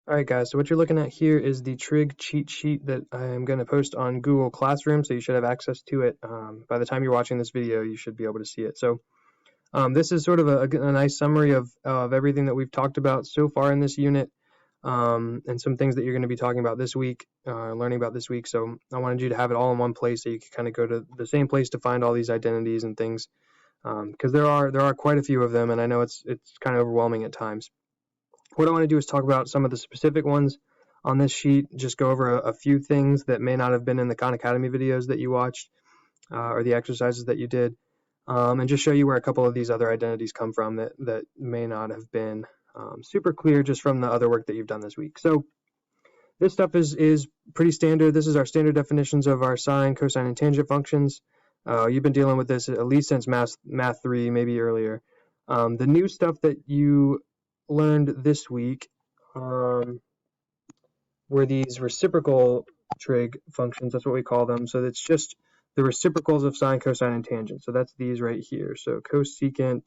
Alright guys, so what you're looking at here is the Trig cheat sheet that I'm going to post on Google Classroom, so you should have access to it. By the time you're watching this video, you should be able to see it. So this is sort of a nice summary of everything that we've talked about so far in this unit, and some things that you're going to be talking about this week, learning about this week. So I wanted you to have it all in one place so you can kind of go to the same place to find all these identities and things, because there are quite a few of them, and I know it's kind of overwhelming at times. What I want to do is talk about some of the specific ones on this sheet, just go over a few things that may not have been in the Khan Academy videos that you watched, or the exercises that you did, and just show you where a couple of these other identities come from that may not have been super clear just from the other work that you've done this week. So this stuff is pretty standard. This is our standard definitions of our sine, cosine, and tangent functions. You've been dealing with this at least since Math 3, maybe earlier. The new stuff that you learned this week were these reciprocal trig functions. That's what we call them. So it's just the reciprocals of sine, cosine, and tangent. So that's these right here. So cosecant,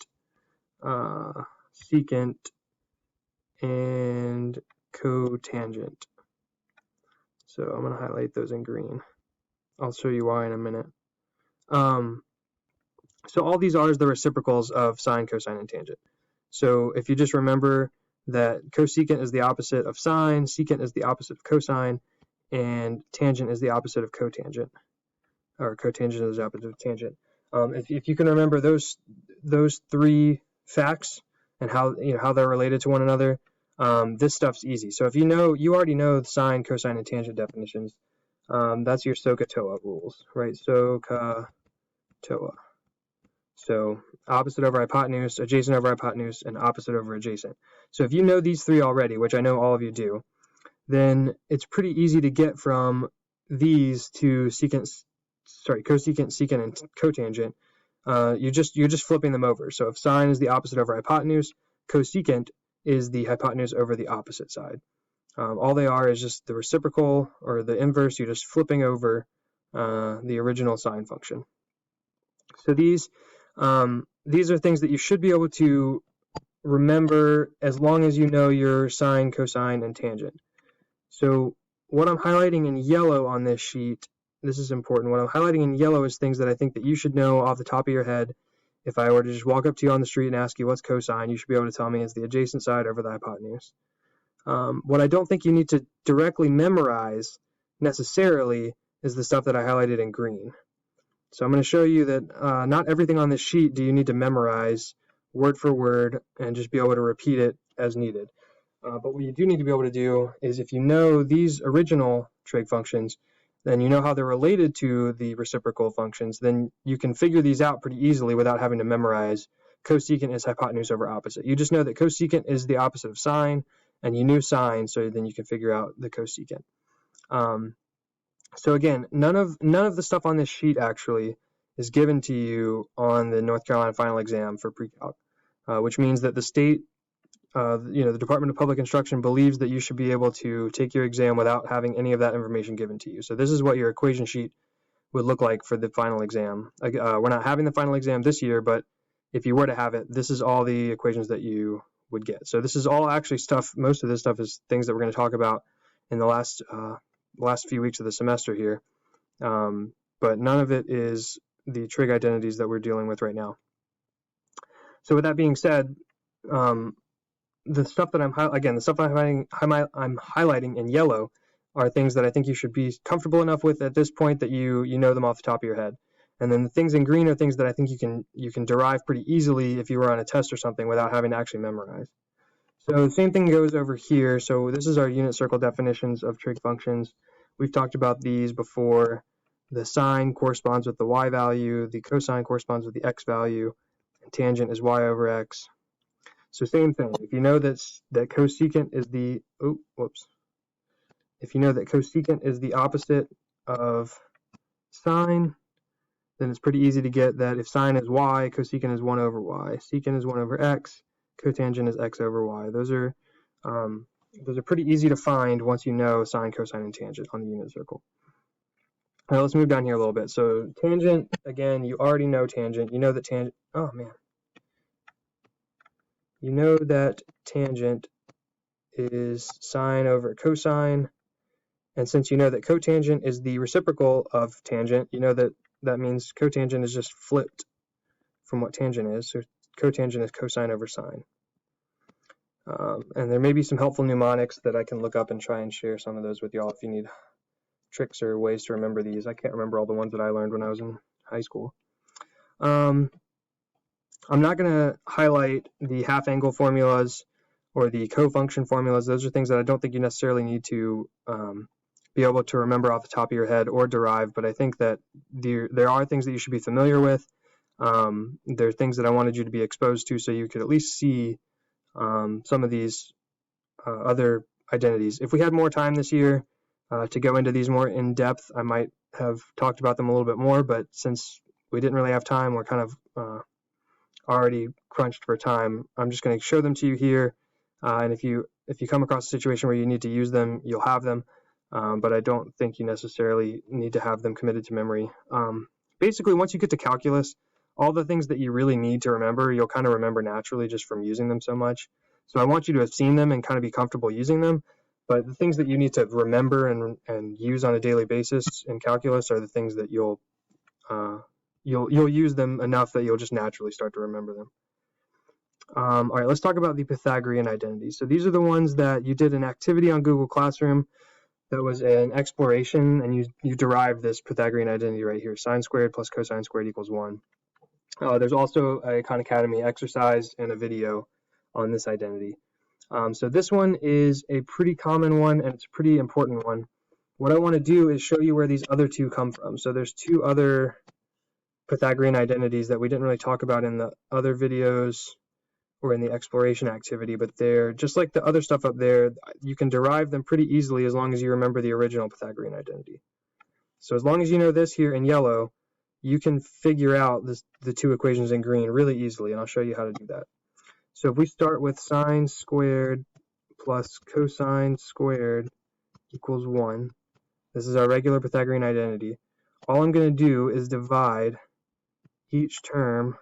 secant, and cotangent. So I'm going to highlight those in green. I'll show you why in a minute. So all these are the reciprocals of sine, cosine, and tangent. So if you just remember that cosecant is the opposite of sine, secant is the opposite of cosine, and tangent is the opposite of cotangent, or cotangent is the opposite of tangent. If you can remember those three facts and how they're related to one another, this stuff's easy. So if you already know the sine, cosine, and tangent definitions, that's your SOHCAHTOA rules, right? SOHCAHTOA. So opposite over hypotenuse, adjacent over hypotenuse, and opposite over adjacent. So if you know these three already, which I know all of you do, then it's pretty easy to get from these to cosecant, secant, and cotangent. You're just flipping them over. So if sine is the opposite over hypotenuse, cosecant is the hypotenuse over the opposite side. All they are is just the reciprocal or the inverse. You're just flipping over the original sine function. So these are things that you should be able to remember as long as you know your sine, cosine, and tangent. So what I'm highlighting in yellow on this sheet, this is important. What I'm highlighting in yellow is things that I think that you should know off the top of your head. If I were to just walk up to you on the street and ask you what's cosine, you should be able to tell me it's the adjacent side over the hypotenuse. What I don't think you need to directly memorize necessarily is the stuff that I highlighted in green. So I'm going to show you that not everything on this sheet do you need to memorize word for word and just be able to repeat it as needed. But what you do need to be able to do is, if you know these original trig functions, then you know how they're related to the reciprocal functions, then you can figure these out pretty easily without having to memorize cosecant is hypotenuse over opposite. You just know that cosecant is the opposite of sine, and you knew sine, so then you can figure out the cosecant. So again, none of the stuff on this sheet actually is given to you on the North Carolina final exam for pre-calc, which means that the state, the Department of Public Instruction believes that you should be able to take your exam without having any of that information given to you. So this is what your equation sheet would look like for the final exam. We're not having the final exam this year, but if you were to have it, this is all the equations that you would get. So this is all actually stuff, most of this stuff is things that we're going to talk about in the last few weeks of the semester here, but none of it is the trig identities that we're dealing with right now. So with that being said, the stuff that I'm highlighting in yellow are things that I think you should be comfortable enough with at this point that you know them off the top of your head. And then the things in green are things that I think you can derive pretty easily if you were on a test or something without having to actually memorize. So the same thing goes over here. So this is our unit circle definitions of trig functions. We've talked about these before. The sine corresponds with the y value, the cosine corresponds with the x value, and tangent is y over x. So same thing. If you know that cosecant is the if you know that cosecant is the opposite of sine, then it's pretty easy to get that if sine is y, cosecant is 1 over y, secant is 1 over x, cotangent is x over y. Those are pretty easy to find once you know sine, cosine, and tangent on the unit circle. Now let's move down here a little bit. So tangent, again, you already know tangent. You know that tangent, you know that tangent is sine over cosine. And since you know that cotangent is the reciprocal of tangent, you know that that means cotangent is just flipped from what tangent is. So cotangent is cosine over sine. And there may be some helpful mnemonics that I can look up and try and share some of those with y'all if you need tricks or ways to remember these. I can't remember all the ones that I learned when I was in high school. I'm not going to highlight the half angle formulas or the cofunction formulas. Those are things that I don't think you necessarily need to be able to remember off the top of your head or derive, but I think that there are things that you should be familiar with. There are things that I wanted you to be exposed to so you could at least see some of these other identities. If we had more time this year to go into these more in depth, I might have talked about them a little bit more, but since we didn't really have time, we're kind of already crunched for time. I'm just going to show them to you here, and if you come across a situation where you need to use them, you'll have them, but I don't think you necessarily need to have them committed to memory. Basically, once you get to calculus, all the things that you really need to remember, you'll kind of remember naturally just from using them so much. So I want you to have seen them and kind of be comfortable using them, but the things that you need to remember and use on a daily basis in calculus are the things that you'll use them enough that you'll just naturally start to remember them. All right, let's talk about the Pythagorean identities. So these are the ones that you did an activity on Google Classroom that was an exploration, and you derived this Pythagorean identity right here, sine squared plus cosine squared equals 1. There's also a Khan Academy exercise and a video on this identity. So this one is a pretty common one, and it's a pretty important one. What I want to do is show you where these other two come from. So there's two other Pythagorean identities that we didn't really talk about in the other videos or in the exploration activity, but they're just like the other stuff up there. You can derive them pretty easily as long as you remember the original Pythagorean identity. So as long as you know this here in yellow, you can figure out the two equations in green really easily, and I'll show you how to do that. So if we start with sine squared plus cosine squared equals 1, this is our regular Pythagorean identity. All I'm going to do is divide each term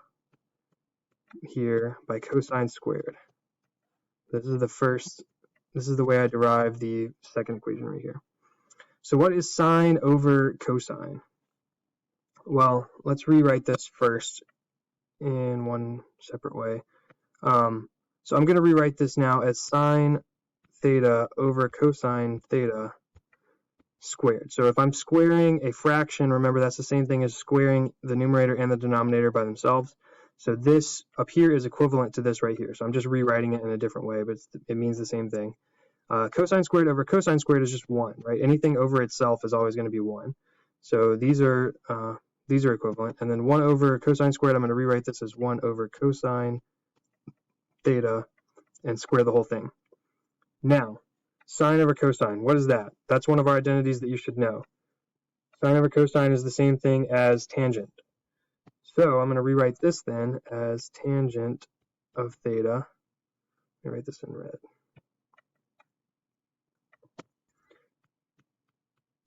here by cosine squared. This is the way I derive the second equation right here. So what is sine over cosine? Well, let's rewrite this first in one separate way. So I'm going to rewrite this now as sine theta over cosine theta squared. So if I'm squaring a fraction, remember that's the same thing as squaring the numerator and the denominator by themselves. So this up here is equivalent to this right here. So I'm just rewriting it in a different way, but it means the same thing. Cosine squared over cosine squared is just 1, right? Anything over itself is always going to be 1. So these are equivalent. And then 1 over cosine squared, I'm going to rewrite this as 1 over cosine theta and square the whole thing. Now, sine over cosine, what is that? That's one of our identities that you should know. Sine over cosine is the same thing as tangent. So I'm going to rewrite this then as tangent of theta. Let me write this in red.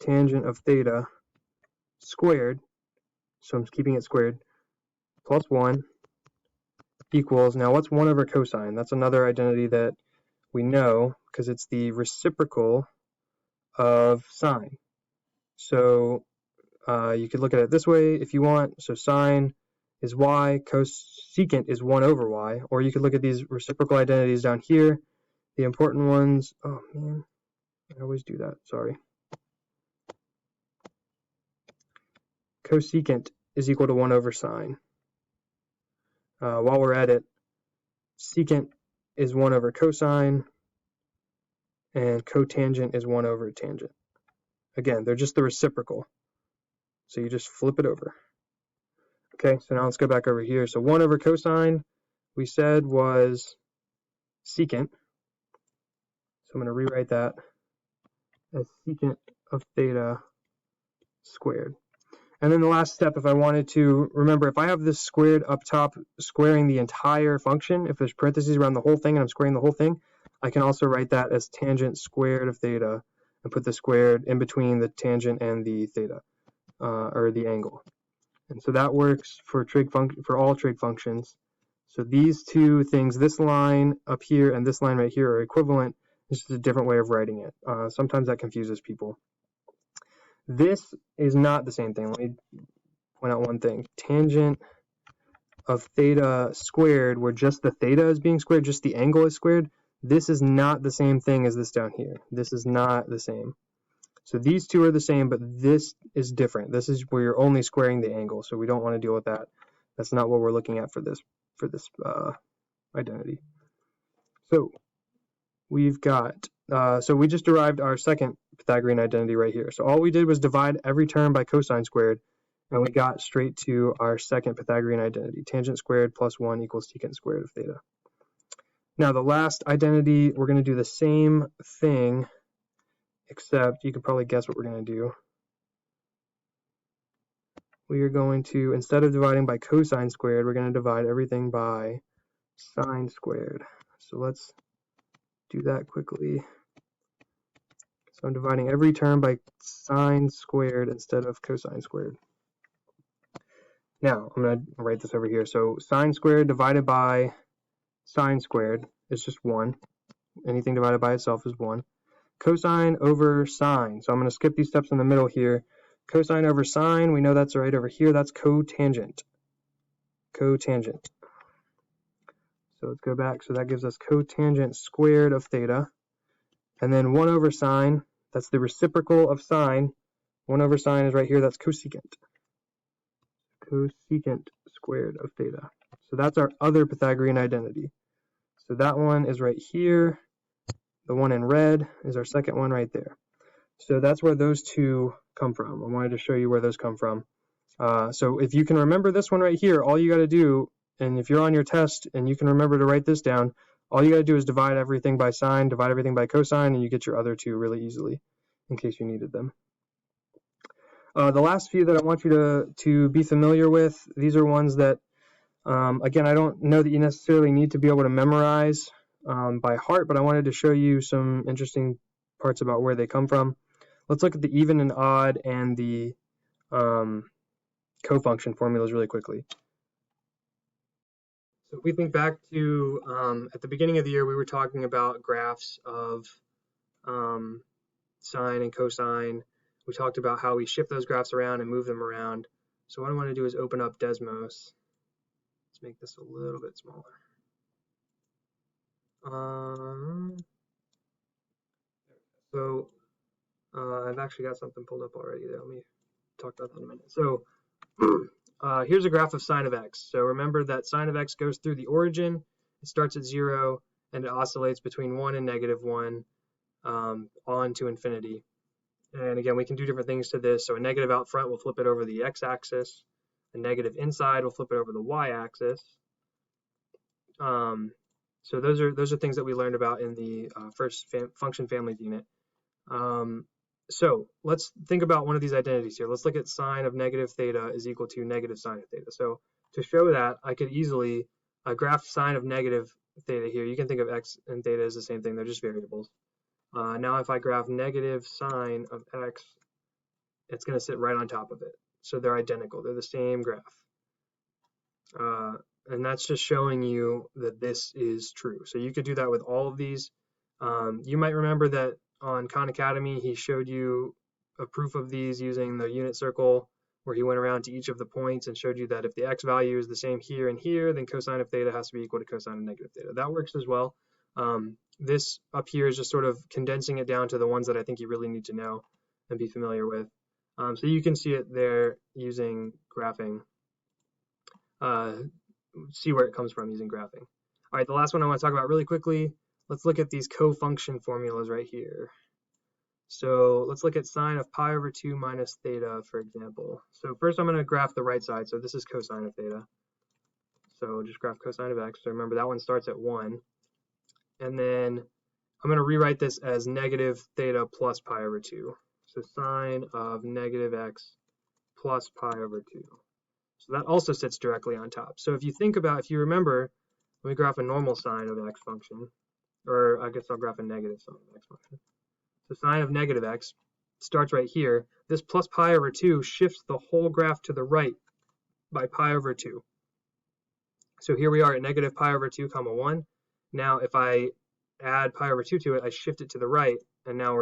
Tangent of theta squared, so I'm keeping it squared, plus 1 equals, now what's 1 over cosine? That's another identity that we know because it's the reciprocal of sine. So you could look at it this way if you want. So sine is y, cosecant is 1 over y, or you could look at these reciprocal identities down here. The important ones, oh man, I always do that, sorry. Cosecant is equal to 1 over sine. While we're at it, secant is 1 over cosine, and cotangent is 1 over tangent. Again, they're just the reciprocal. So you just flip it over. Okay, so now let's go back over here. So 1 over cosine, we said was secant. So I'm going to rewrite that as secant of theta squared. And then the last step, if I wanted to, remember, if I have this squared up top squaring the entire function, if there's parentheses around the whole thing and I'm squaring the whole thing, I can also write that as tangent squared of theta and put the squared in between the tangent and the theta, or the angle. And so that works for all trig functions. So these two things, this line up here and this line right here, are equivalent, This is a different way of writing it. Sometimes that confuses people. This is not the same thing. Let me point out one thing. Tangent of theta squared, where just the theta is being squared, just the angle is squared. This is not the same thing as this down here. This is not the same. So these two are the same, but this is different. This is where you're only squaring the angle, so we don't want to deal with that. That's not what we're looking at for this identity. So we've got, so we just derived our second Pythagorean identity right here. So all we did was divide every term by cosine squared, and we got straight to our second Pythagorean identity. Tangent squared plus 1 equals secant squared of theta. Now the last identity, we're going to do the same thing, except you can probably guess what we're going to do. We are going to, instead of dividing by cosine squared, we're going to divide everything by sine squared. So let's do that quickly. So I'm dividing every term by sine squared instead of cosine squared. Now I'm going to write this over here. So sine squared divided by sine squared is just 1. Anything divided by itself is 1. Cosine over sine. So I'm going to skip these steps in the middle here. Cosine over sine, we know that's right over here. That's cotangent. Cotangent. So let's go back. So that gives us cotangent squared of theta. And then 1 over sine, that's the reciprocal of sine. 1 over sine is right here. That's cosecant. Cosecant squared of theta. So that's our other Pythagorean identity. So that one is right here. The one in red is our second one right there. So that's where those two come from. I wanted to show you where those come from. So if you can remember this one right here, all you got to do, and if you're on your test and you can remember to write this down, all you got to do is divide everything by sine, divide everything by cosine, and you get your other two really easily, in case you needed them. The last few that I want you to be familiar with, these are ones that, again, I don't know that you necessarily need to be able to memorize by heart, but I wanted to show you some interesting parts about where they come from. Let's look at the even and odd and the cofunction formulas really quickly. So if we think back to at the beginning of the year, we were talking about graphs of sine and cosine. We talked about how we shift those graphs around and move them around. So what I want to do is open up Desmos. Let's make this a little bit smaller. So I've actually got something pulled up already there. Let me talk about that in a minute. So here's a graph of sine of x. So remember that sine of x goes through the origin. It starts at 0 and it oscillates between 1 and -1 on to infinity. And again, we can do different things to this. So a negative out front will flip it over the x-axis. A negative inside will flip it over the y-axis. So those are things that we learned about in the first function families unit. So let's think about one of these identities here. Let's look at sine of negative theta is equal to negative sine of theta. So to show that, I could easily graph sine of negative theta here. You can think of x and theta as the same thing. They're just variables. Now if I graph negative sine of x, it's going to sit right on top of it. So they're identical. They're the same graph. And that's just showing you that this is true. So you could do that with all of these. You might remember that on Khan Academy, he showed you a proof of these using the unit circle, where he went around to each of the points and showed you that if the x value is the same here and here, then cosine of theta has to be equal to cosine of negative theta. That works as well. This up here is just sort of condensing it down to the ones that I think you really need to know and be familiar with. So you can see it there using graphing. See where it comes from using graphing. All right, the last one I want to talk about really quickly. Let's look at these cofunction formulas right here. So let's look at sine of pi over 2 minus theta, for example. So first I'm going to graph the right side. So this is cosine of theta. So just graph cosine of x. So remember that one starts at 1. And then I'm going to rewrite this as negative theta plus pi over 2. So sine of negative x plus pi over 2. So that also sits directly on top. So if you remember, let me graph a normal sine of x function. Or I guess I'll graph a negative sine of x function. So sine of negative x starts right here. This plus pi over 2 shifts the whole graph to the right by pi over 2. So here we are at negative pi over 2 comma 1. Now if I add pi over 2 to it, I shift it to the right, and now we're